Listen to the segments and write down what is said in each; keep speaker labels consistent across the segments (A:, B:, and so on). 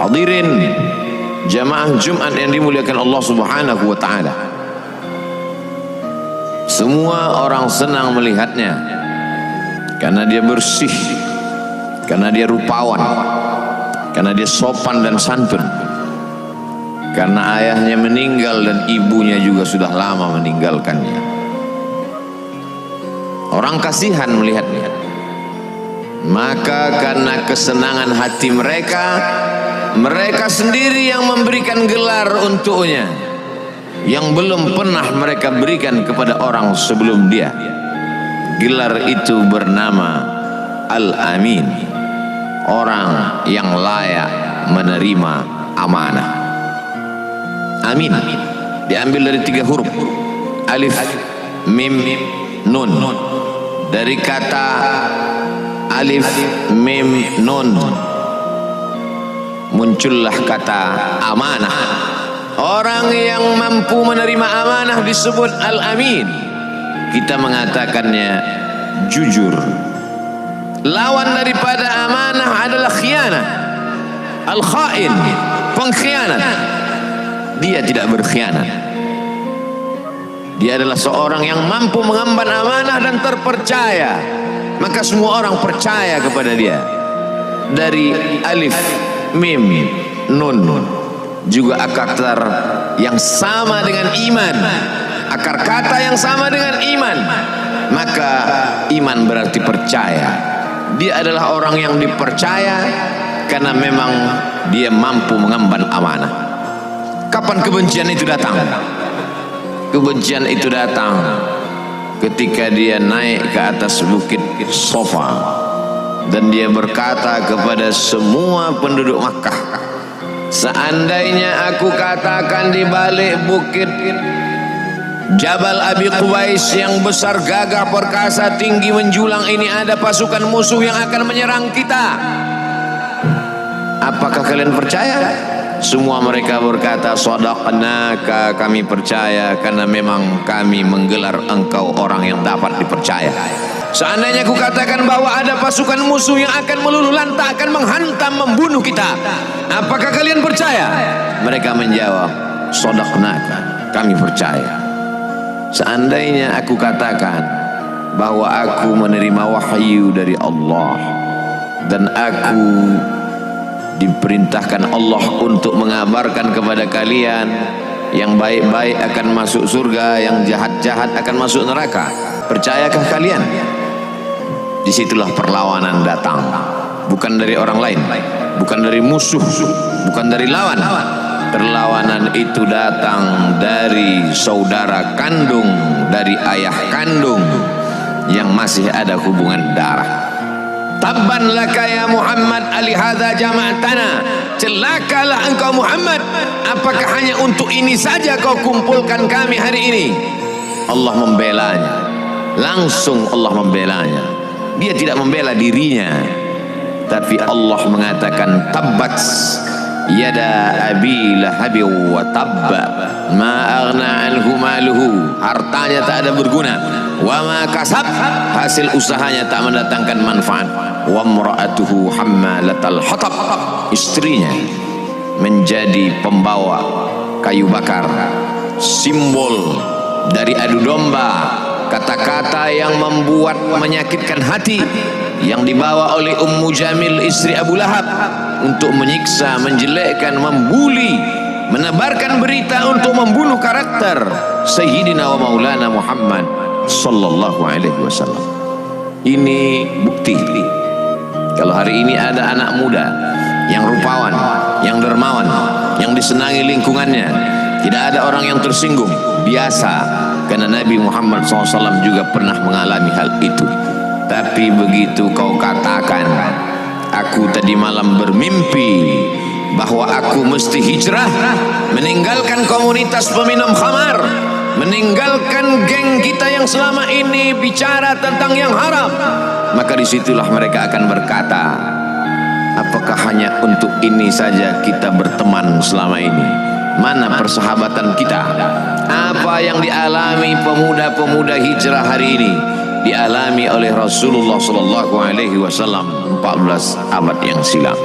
A: Hadirin jamaah Jumat yang dimuliakan Allah Subhanahu wa taala. Semua orang senang melihatnya karena dia bersih, karena dia rupawan, karena dia sopan dan santun, karena ayahnya meninggal dan ibunya juga sudah lama meninggalkannya. Orang kasihan melihatnya. Maka karena kesenangan hati mereka, mereka sendiri yang memberikan gelar untuknya yang belum pernah mereka berikan kepada orang sebelum dia. Gelar itu bernama Al-Amin, orang yang layak menerima amanah. Amin diambil dari 3 huruf, alif, mim, nun. Dari kata alif, mim, nun muncullah kata amanah. Orang yang mampu menerima amanah disebut Al-Amin. Kita mengatakannya jujur. Lawan daripada amanah adalah khianah, al-khain, pengkhianat. Dia tidak berkhianat. Dia adalah seorang yang mampu mengemban amanah dan terpercaya, maka semua orang percaya kepada dia. Dari alif, mim, nun juga akar yang sama dengan iman, akar kata yang sama dengan iman, maka iman berarti percaya. Dia adalah orang yang dipercaya karena memang dia mampu mengemban amanah. Kapan kebencian itu datang? Kebencian itu datang ketika dia naik ke atas bukit Safa dan dia berkata kepada semua penduduk Makkah, seandainya aku katakan di balik bukit Jabal Abi Quwais yang besar, gagah, perkasa, tinggi, menjulang ini ada pasukan musuh yang akan menyerang kita, apakah kalian percaya? Semua mereka berkata, shadaqnaka, kami percaya karena memang kami menggelar engkau orang yang dapat dipercaya. Seandainya aku katakan bahwa ada pasukan musuh yang akan meluluh lantakkan, menghantam, membunuh kita, apakah kalian percaya? Mereka menjawab, shadaqnaka, kami percaya. Seandainya aku katakan bahwa aku menerima wahyu dari Allah dan aku diperintahkan Allah untuk mengabarkan kepada kalian yang baik-baik akan masuk surga, yang jahat-jahat akan masuk neraka, percayakah kalian? Disitulah perlawanan datang, bukan dari orang lain, bukan dari musuh, bukan dari lawan. Perlawanan itu datang dari saudara kandung, dari ayah kandung yang masih ada hubungan darah. Tabban laka ya Muhammad alihadza jama'tana, celakalah engkau Muhammad, apakah hanya untuk ini saja kau kumpulkan kami hari ini? Allah membelanya, langsung Allah membelanya. Dia tidak membela dirinya, tapi Allah mengatakan tabbat yada abi lahabi wa tabba ma aghna anhu maluhu, hartanya tak ada berguna, wa ma kasab, hasil usahanya tak mendatangkan manfaat, wa imra'atuhu hammalatal hatab, istrinya menjadi pembawa kayu bakar, simbol dari adu domba, kata-kata yang membuat menyakitkan hati yang dibawa oleh Ummu Jamil istri Abu Lahab untuk menyiksa, menjelekkan, membuli, menebarkan berita untuk membunuh karakter Sayyidina wa Maulana Muhammad sallallahu alaihi wasallam. Ini bukti kalau hari ini ada anak muda yang rupawan, yang dermawan, yang disenangi lingkungannya, tidak ada orang yang tersinggung, biasa, karena Nabi Muhammad SAW juga pernah mengalami hal itu. Tapi begitu kau katakan, aku tadi malam bermimpi bahwa aku mesti hijrah, meninggalkan komunitas peminum khamar, meninggalkan geng kita yang selama ini bicara tentang yang haram, maka disitulah mereka akan berkata, apakah hanya untuk ini saja kita berteman selama ini? Mana persahabatan kita? Apa yang dialami pemuda-pemuda hijrah hari ini dialami oleh Rasulullah SAW 14 abad yang silam.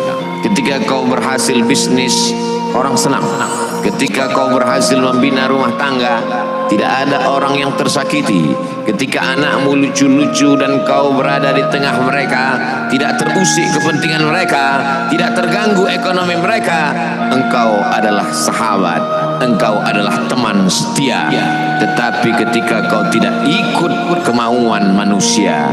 A: Ketika kau berhasil bisnis, orang senang. Ketika kau berhasil membina rumah tangga, tidak ada orang yang tersakiti. Ketika anakmu lucu-lucu dan kau berada di tengah mereka, tidak terusik kepentingan mereka, tidak terganggu ekonomi mereka, engkau adalah sahabat, engkau adalah teman setia. Tetapi ketika kau tidak ikut kemauan manusia,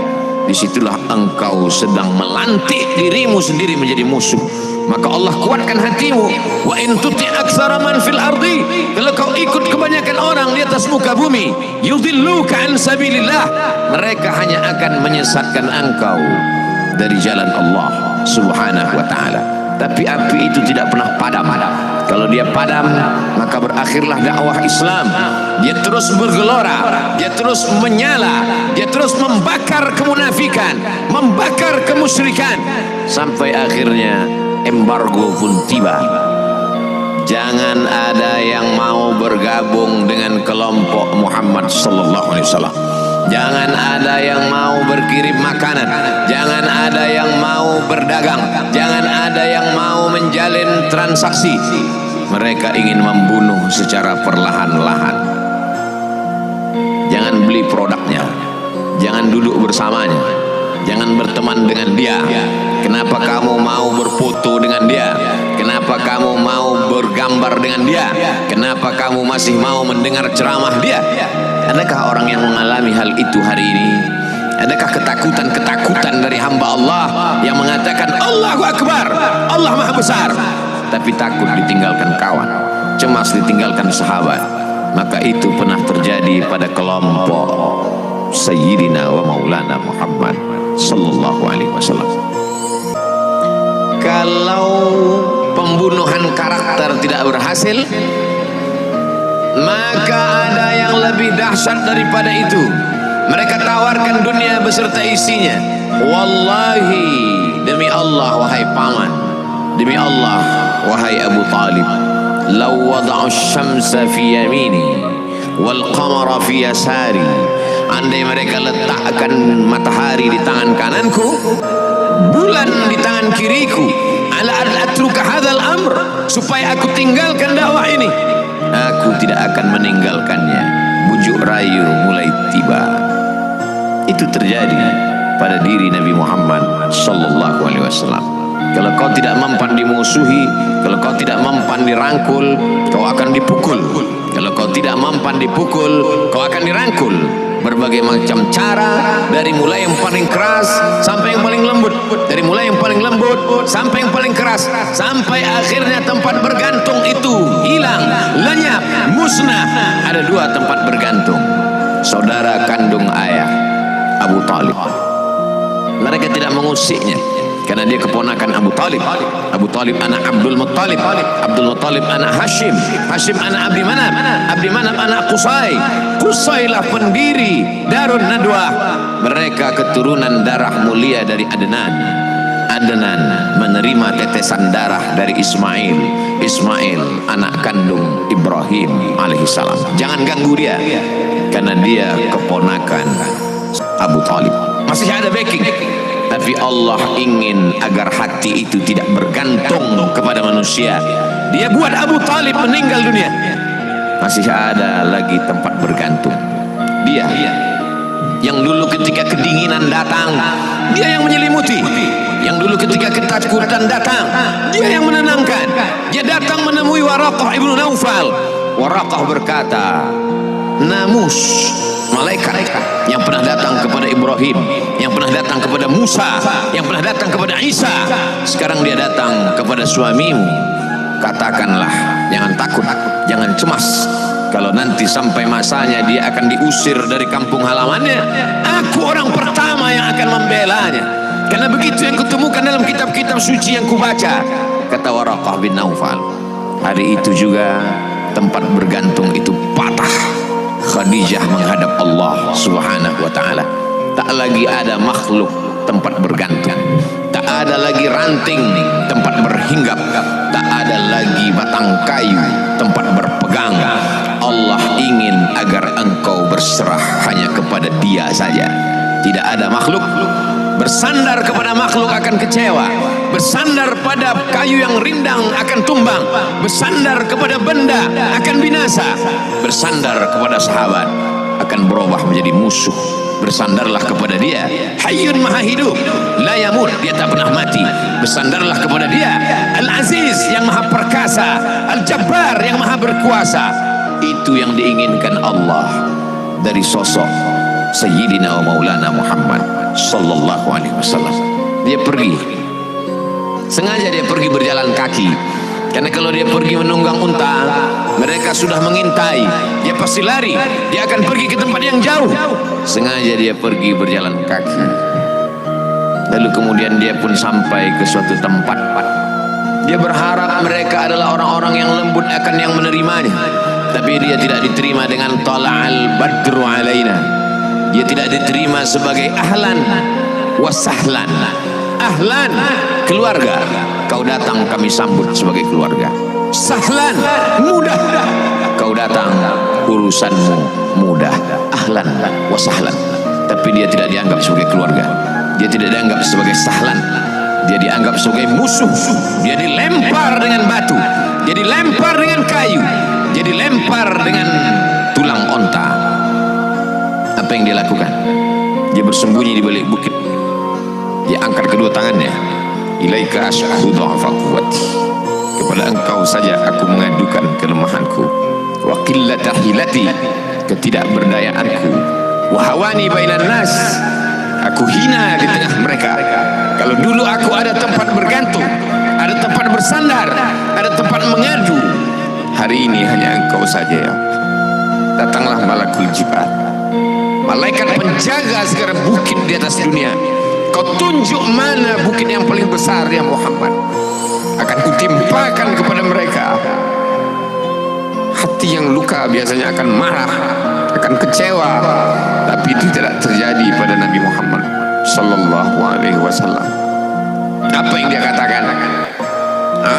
A: disitulah engkau sedang melantik dirimu sendiri menjadi musuh. Maka Allah kuatkan hatimu. Wa in tuti aktsara man fil ardi, kalau kau ikut kebanyakan orang di atas muka bumi, yudilluka an sabilillah, mereka hanya akan menyesatkan engkau dari jalan Allah Subhanahu wa taala. Tapi api itu tidak pernah padam. Kalau dia padam, maka berakhirlah dakwah Islam. Dia terus bergelora, dia terus menyala, dia terus membakar kemunafikan, membakar kemusyrikan, sampai akhirnya embargo pun tiba. Jangan ada yang mau bergabung dengan kelompok Muhammad sallallahu alaihi wasallam. Jangan ada yang mau berkirim makanan, jangan ada yang mau berdagang, jangan ada yang mau menjalin transaksi. Mereka ingin membunuh secara perlahan-lahan. Jangan beli produknya, jangan duduk bersamanya, jangan berteman dengan dia. Kenapa kamu mau berfoto dengan dia? Kenapa kamu mau bergambar dengan dia? Kenapa kamu masih mau mendengar ceramah dia? Adakah orang yang mengalami hal itu hari ini? Adakah ketakutan-ketakutan dari hamba Allah yang mengatakan Allahu Akbar, Allah Maha Besar, tapi takut ditinggalkan kawan, cemas ditinggalkan sahabat? Maka itu pernah terjadi pada kelompok Sayyidina wa Maulana Muhammad sallallahu alaihi wasallam. Kalau pembunuhan karakter tidak berhasil, maka ada yang lebih dahsyat daripada itu. Mereka tawarkan dunia beserta isinya. Wallahi, demi Allah wahai paman, demi Allah wahai Abu Talib, law wada'u syamsa fi yamini wal qamara fi yasari, andai mereka letakkan matahari di tangan kananku, bulan di tangan kiriku, ala atruka hadzal amr, supaya aku tinggalkan dakwah ini, aku tidak akan meninggalkannya. Bujuk rayu mulai tiba. Itu terjadi pada diri Nabi Muhammad sallallahu alaihi wasallam. Kalau kau tidak mempan dimusuhi, kalau kau tidak mempan dirangkul, kau akan dipukul. Kalau kau tidak mempan dipukul, kau akan dirangkul. Berbagai macam cara, dari mulai yang paling keras sampai yang paling lembut, dari mulai yang paling lembut sampai yang paling keras, sampai akhirnya tempat bergantung itu hilang, lenyap, musnah. Ada dua tempat bergantung, saudara kandung ayah Abu Talib. Mereka tidak mengusiknya karena dia keponakan Abu Talib. Abu Talib anak Abdul Muttalib, Abdul Muttalib anak Hashim, Hashim anak Abdi Manaf, Abdi Manaf anak Qusay, Qusaylah pendiri Darun Nadwah. Mereka keturunan darah mulia dari Adnan. Adnan menerima tetesan darah dari Ismail. Ismail anak kandung Ibrahim alaihissalam. Jangan ganggu dia karena dia keponakan Abu Talib. Masih ada backing. Tapi Allah ingin agar hati itu tidak bergantung kepada manusia. Dia buat Abu Talib meninggal dunia, masih ada lagi tempat bergantung. Dia yang dulu ketika kedinginan datang, dia yang menyelimuti. Yang dulu ketika ketakutan datang, dia yang menenangkan. Dia datang menemui Waraqah ibnu Naufal. Waraqah berkata, Namus, malaikat yang pernah datang kepada Ibrahim, yang pernah datang kepada Musa, yang pernah datang kepada Isa, sekarang dia datang kepada suamimu. Katakanlah, jangan takut, jangan cemas. Kalau nanti sampai masanya dia akan diusir dari kampung halamannya, aku orang pertama yang akan membelanya. Karena begitu yang kutemukan dalam kitab-kitab suci yang kubaca, kata Waraqah bin Naufal. Hari itu juga tempat bergantung itu patah. Khadijah menghadap Allah Subhanahu wa ta'ala. Tak lagi ada makhluk tempat bergantung, tak ada lagi ranting tempat berhinggap, tak ada lagi batang kayu tempat berpegang. Allah ingin agar engkau berserah hanya kepada Dia saja. Tidak ada makhluk. Bersandar kepada makhluk akan kecewa, bersandar pada kayu yang rindang akan tumbang, bersandar kepada benda akan binasa, bersandar kepada sahabat akan berubah menjadi musuh. Bersandarlah kepada dia, Hayyun Maha Hidup, la yamut, dia tak pernah mati. Bersandarlah kepada dia, Al-Aziz yang Maha Perkasa, Al-Jabbar yang Maha Berkuasa. Itu yang diinginkan Allah dari sosok Sayyidina wa Maulana Muhammad sallallahu alaihi wasallam. Dia pergi, sengaja dia pergi berjalan kaki, karena kalau dia pergi menunggang unta, mereka sudah mengintai, dia pasti lari, dia akan pergi ke tempat yang jauh. Sengaja dia pergi berjalan kaki. Lalu kemudian dia pun sampai ke suatu tempat. Dia berharap mereka adalah orang-orang yang lembut akan yang menerimanya, tapi dia tidak diterima dengan tala'al badru alaina. Dia tidak diterima sebagai ahlan wa sahlan. Ahlan, keluarga, kau datang kami sambut sebagai keluarga. Sahlan, mudah, kau datang urusanmu mudah. Ahlan wa sahlan. Tapi dia tidak dianggap sebagai keluarga, dia tidak dianggap sebagai sahlan, dia dianggap sebagai musuh. Dia dilempar dengan batu, dia dilempar dengan kayu, dia dilempar dengan tulang onta. Apa yang dia lakukan? Dia bersembunyi di balik bukit. Dia angkat kedua tangannya, ilaika asyhadu dha'fa quwwati, kepada engkau saja aku mengadukan kelemahanku, wa qillata hilati, ketidakberdayaanku, wa hawani bainan nas, aku hina di tengah mereka. Kalau dulu aku ada tempat bergantung, ada tempat bersandar, ada tempat mengadu, hari ini hanya engkau saja ya. Datanglah malakul jibal, malaikat penjaga segala bukit di atas dunia. Kau tunjuk mana bukit yang paling besar ya Muhammad, akan kutimpakan kepada mereka. Hati yang luka biasanya akan marah, akan kecewa, tapi itu tidak terjadi pada Nabi Muhammad sallallahu alaihi wasallam. Apa yang dia katakan?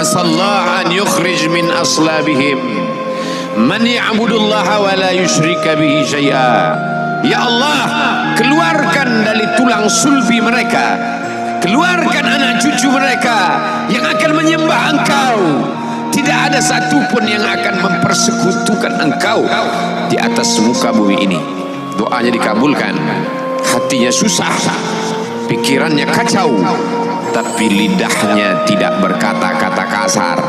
A: Asallahu an yukhrij min aslabihim man ya'budullaha wa la yusyrika bihi syai'a. Ya Allah, keluarkan dari tulang sulbi mereka, keluarkan anak cucu mereka yang akan menyembah engkau. Tidak ada satupun yang akan mempersekutukan engkau di atas muka bumi ini. Doanya dikabulkan, hatinya susah, pikirannya kacau, tapi lidahnya tidak berkata-kata kasar.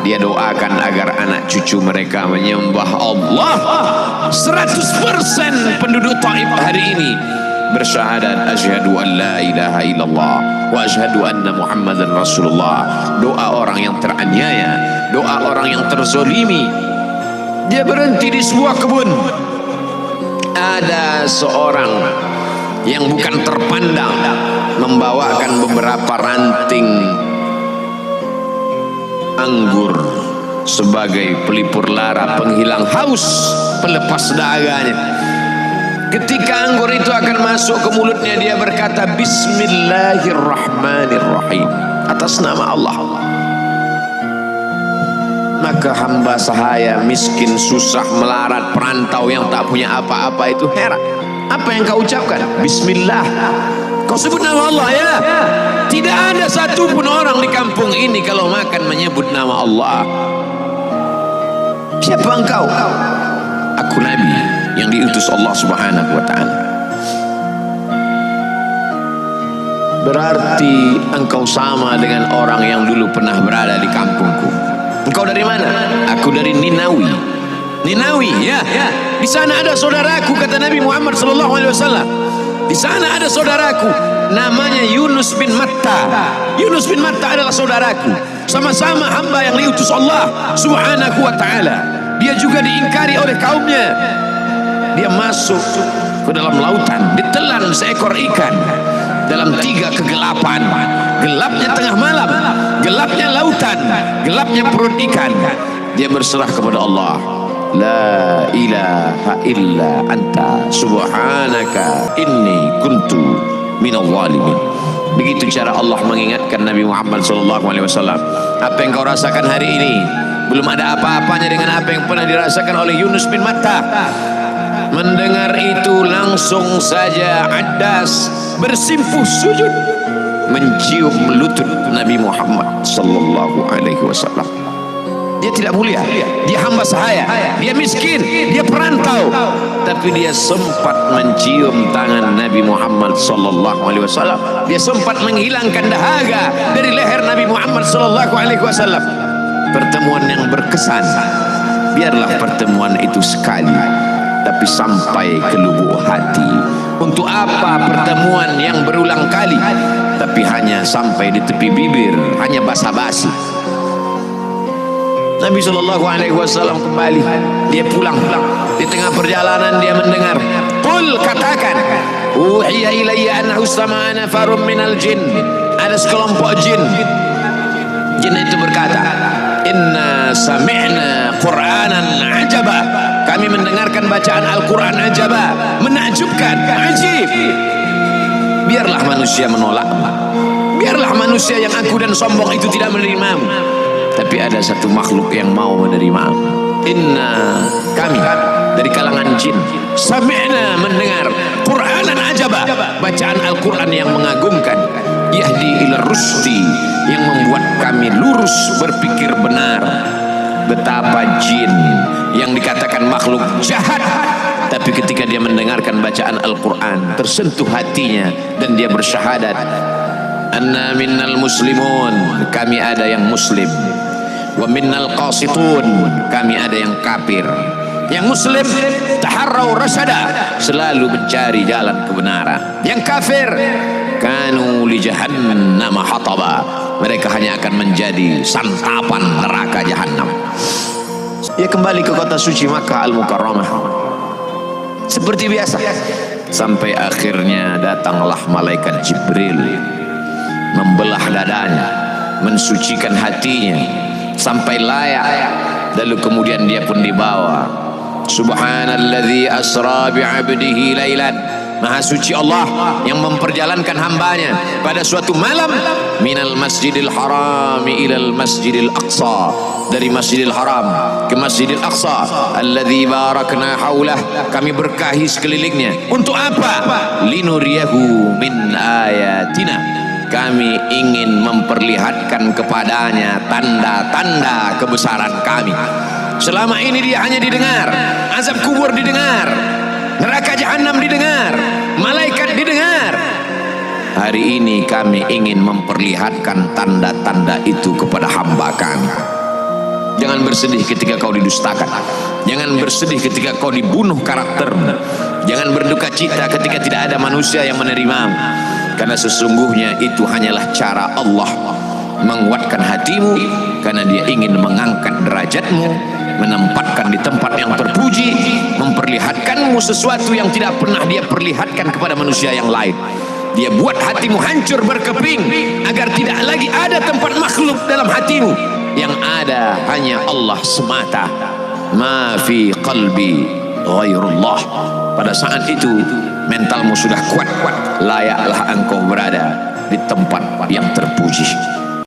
A: Dia doakan agar anak cucu mereka menyembah Allah. 100% penduduk Taif hari ini bersyahadat asyhadu an la ilaha illallah wa asyhadu anna Muhammadan Rasulullah. Doa orang yang teraniaya, doa orang yang terzolimi. Dia berhenti di sebuah kebun. Ada seorang yang bukan terpandang membawakan beberapa ranting anggur sebagai pelipur lara, penghilang haus, pelepas dahaganya. Ketika anggur itu akan masuk ke mulutnya, dia berkata Bismillahirrahmanirrahim, atas nama Allah. Maka hamba sahaya miskin, susah, melarat, perantau yang tak punya apa-apa itu heran. Apa yang kau ucapkan? Bismillah. Kau sebut nama Allah ya. Tidak ada satupun orang di kampung ini kalau makan menyebut nama Allah. Siapa engkau? Aku Nabi yang diutus Allah Subhanahu wa ta'ala. Berarti engkau sama dengan orang yang dulu pernah berada di kampungku. Engkau dari mana? Aku dari Ninawi. Ninawi ya. Di sana ada saudaraku, kata Nabi Muhammad sallallahu alaihi wasallam. Di sana ada saudaraku namanya Yunus bin Matta. Yunus bin Matta adalah saudaraku. Sama-sama hamba yang diutus Allah Subhanahu wa ta'ala. Dia juga diingkari oleh kaumnya. Dia masuk ke dalam lautan, ditelan seekor ikan dalam 3 kegelapan. Gelapnya tengah malam, gelapnya lautan, gelapnya perut ikan. Dia berserah kepada Allah. La ilaha illa anta subhanaka inni kuntu minal zalimin. Begitu cara Allah mengingatkan Nabi Muhammad SAW. Apa yang kau rasakan hari ini belum ada apa-apanya dengan apa yang pernah dirasakan oleh Yunus bin Matta. Mendengar itu langsung saja Addas bersimpuh sujud. mencium lutut Nabi Muhammad sallallahu alaihi wasallam. Dia tidak mulia, dia hamba sahaya, dia miskin, dia perantau, tapi dia sempat mencium tangan Nabi Muhammad sallallahu alaihi wasallam. Dia sempat menghilangkan dahaga dari leher Nabi Muhammad sallallahu alaihi wasallam. Pertemuan yang berkesan. Biarlah pertemuan itu sekali, tapi sampai ke lubuk hati. Untuk apa pertemuan yang berulang kali, tapi hanya sampai di tepi bibir, hanya basa-basi. Nabi sallallahu alaihi wasallam kembali, dia pulang. Di tengah perjalanan dia mendengar, qul, katakan, uhiya ilayya annahu istama'a nafarun minal jin. Ada sekelompok jin. Jin itu berkata, inna sami'na qur'anan ajaba. Kami mendengarkan bacaan Al-Quran ajaba, menakjubkan, ajib. Biarlah manusia menolak, biarlah manusia yang angkuh dan sombong itu tidak menerimamu, tapi ada satu makhluk yang mau menerima. Inna, kami dari kalangan jin, sami'na, mendengar Qur'anan ajaba, bacaan Al-Quran yang mengagumkan, yahdi ila rusdi, yang membuat kami lurus berpikir benar. Betapa jin yang dikatakan makhluk jahat, tapi ketika dia mendengarkan bacaan Al-Quran tersentuh hatinya dan dia bersyahadat, anna minnal muslimun, kami ada yang muslim, wa minnal qasitun, kami ada yang kafir. Yang muslim taharrau rasyada, selalu mencari jalan kebenaran. Yang kafir kanu li jahannam hataba, mereka hanya akan menjadi santapan neraka jahanam. Ia kembali ke kota suci Makkah Al-Mukarramah seperti biasa, sampai akhirnya datanglah malaikat Jibril, membelah dadanya, mensucikan hatinya sampai layak, lalu kemudian dia pun dibawa. Subhanalladzi asra bi'abdihi lailan, maha suci Allah yang memperjalankan hambanya pada suatu malam, minal masjidil harami ilal masjidil aqsa, dari masjidil haram ke masjidil aqsa, alladzi barakna haulah, kami berkahi sekelilingnya. Untuk apa? Linuriyahu min ayatina, kami ingin memperlihatkan kepadanya tanda-tanda kebesaran kami. Selama ini dia hanya didengar, azab kubur didengar, neraka jahanam didengar, malaikat didengar. Hari ini kami ingin memperlihatkan tanda-tanda itu kepada hamba kami. Jangan bersedih ketika kau didustakan, jangan bersedih ketika kau dibunuh karaktermu, jangan berduka cita ketika tidak ada manusia yang menerimamu, karena sesungguhnya itu hanyalah cara Allah menguatkan hatimu, karena dia ingin mengangkat derajatmu, menempatkan di tempat yang terpuji, memperlihatkanmu sesuatu yang tidak pernah dia perlihatkan kepada manusia yang lain. Dia buat hatimu hancur berkeping agar tidak lagi ada tempat makhluk dalam hatimu, yang ada hanya Allah semata. Ma fi qalbi ghairullah. Pada saat itu mentalmu sudah kuat, layaklah engkau berada di tempat yang terpuji.